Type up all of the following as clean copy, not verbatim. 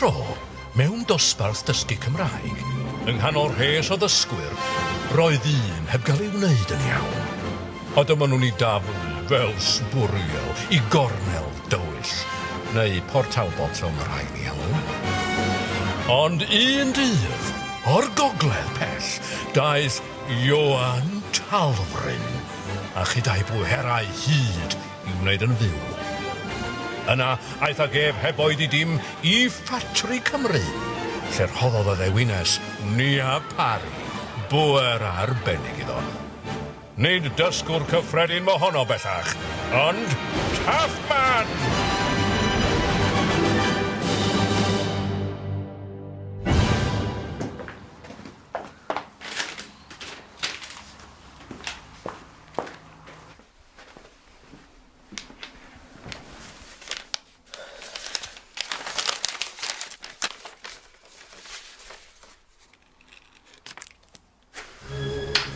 tro, mewn dosbarth dysgu Cymraeg, yng nghanol rhes o ddysgwyr, roedd un heb gael ei wneud yn iawn. A dyma nhw'n ei daflu fel sbwriel i gornel dywyll, neu portalbot fel mae rhaid i alw. Ond un dydd, o'r gogledd pell, daeth Ioan Talfryn, a chydau bwyherau hyd i wneud yn fyw. Yna, aeth ag ef heb oed i dim i Ffatri Cymru, lle rhoddodd y ddewines Nia Parry, bwer arbennig iddo. Nid dysgwr cyffredin mohono bellach, ond Taffman!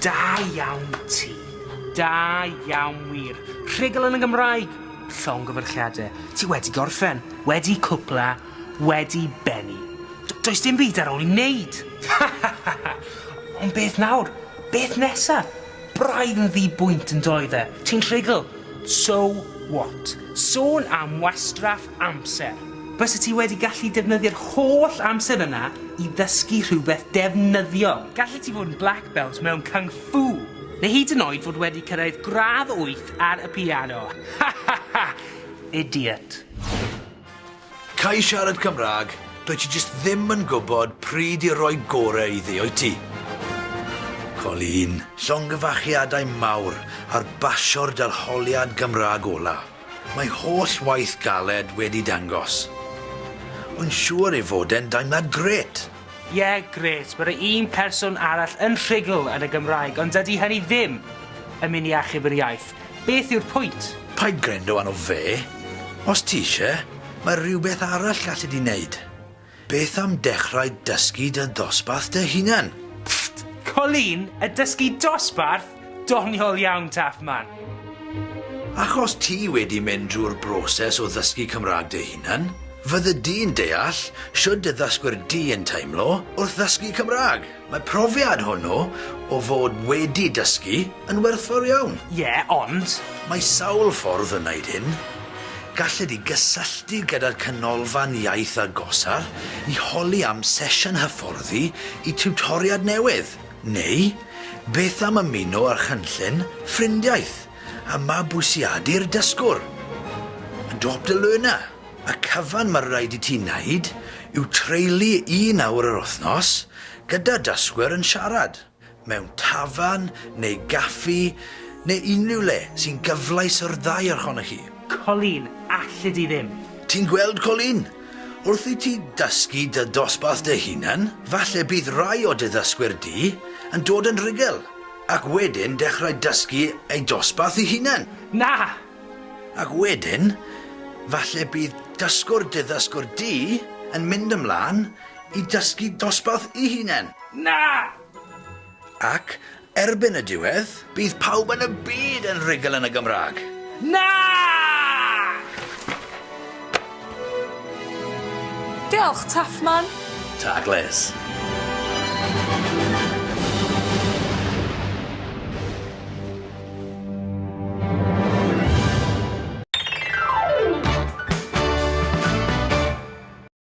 Da iawn ti. Da iawn wir. Rhugl yn y Gymraeg. Llong gyfarchiadau. Ti wedi gorffen. Wedi cwpla. Wedi benni. Does dim byd ar ôl i wneud. Ond beth nawr? Beth nesa? Braidd yn ddibwynt yn doedd e. Ti'n rhugl. So what? Sôn am wastraff amser. Bysa ti wedi gallu defnyddio'r holl amser yna i ddysgu rhywbeth defnyddiol. Gallu ti fod yn black belt mewn kung fu. Neu hyd yn oed fod wedi cyrraedd gradd 8 ar y piano. Ha ha ha! Idiot. Cai siarad Cymraeg, dwi ti jyst ddim yn gwybod pryd i roi gorau iddi, o'i ti? Colin, llongyfachiadau mawr ar basio'r darholiad Gymraeg ola. Mae holl waith galed wedi dangos. Ond siŵr ei fod e'n daimlad gret. Ie, gret. Bydd un person arall yn rhugl yn y Gymraeg, ond dydy hynny ddim yn mynd i achub yr iaith. Beth yw'r pwynt? Paid grendo anno fe. Os ti eisiau, mae rhywbeth arall gallu di wneud. Beth am dechrau dysgu dy ddosbarth dy hunan? Pfft, Colin, y dysgu dosbarth? Doniol iawn, Taffman. Achos ti wedi mynd drwy'r broses o ddysgu Cymraeg dy hunan, fydde di'n deall siwyd y ddysgwyr di yn teimlo wrth ddysgu Cymraeg. Mae profiad hwnnw o fod wedi dysgu yn werthfawr iawn. Ie, ond... Mae sawl ffordd o wneud hyn. Gallai di gysylltu gyda'r canolfan iaith agosar i holi am sesiwn hyfforddi i tiwtoriad newydd. Neu, beth am ymuno ar chynllun ffrindiaeth a mabwysiadu'r dysgwr. Adopt a learner. Y cyfan mae rhaid i ti wneud yw treulu 1 awr yr wythnos gyda dysgwyr yn siarad, mewn tafarn neu gaffi neu unrhyw le sy'n gyfleus o'r ddau ohonoch chi. Colin, allu di ddim. Ti'n gweld, Colin? Wrth i ti dysgu dy dosbarth dy hunan, falle bydd rai o dy ddysgwyr di yn dod yn rhugl, ac wedyn dechrau dysgu ei dosbarth ei hunan. Na! Ac wedyn, falle bydd dysgwr dy ddysgwr di yn mynd ymlaen i dysgu dosbarth ei hunan. Na! Ac, erbyn y diwedd, bydd pawb yn y byd yn rhugl yn y Gymraeg. Na! Diolch, Taffman. Tagles.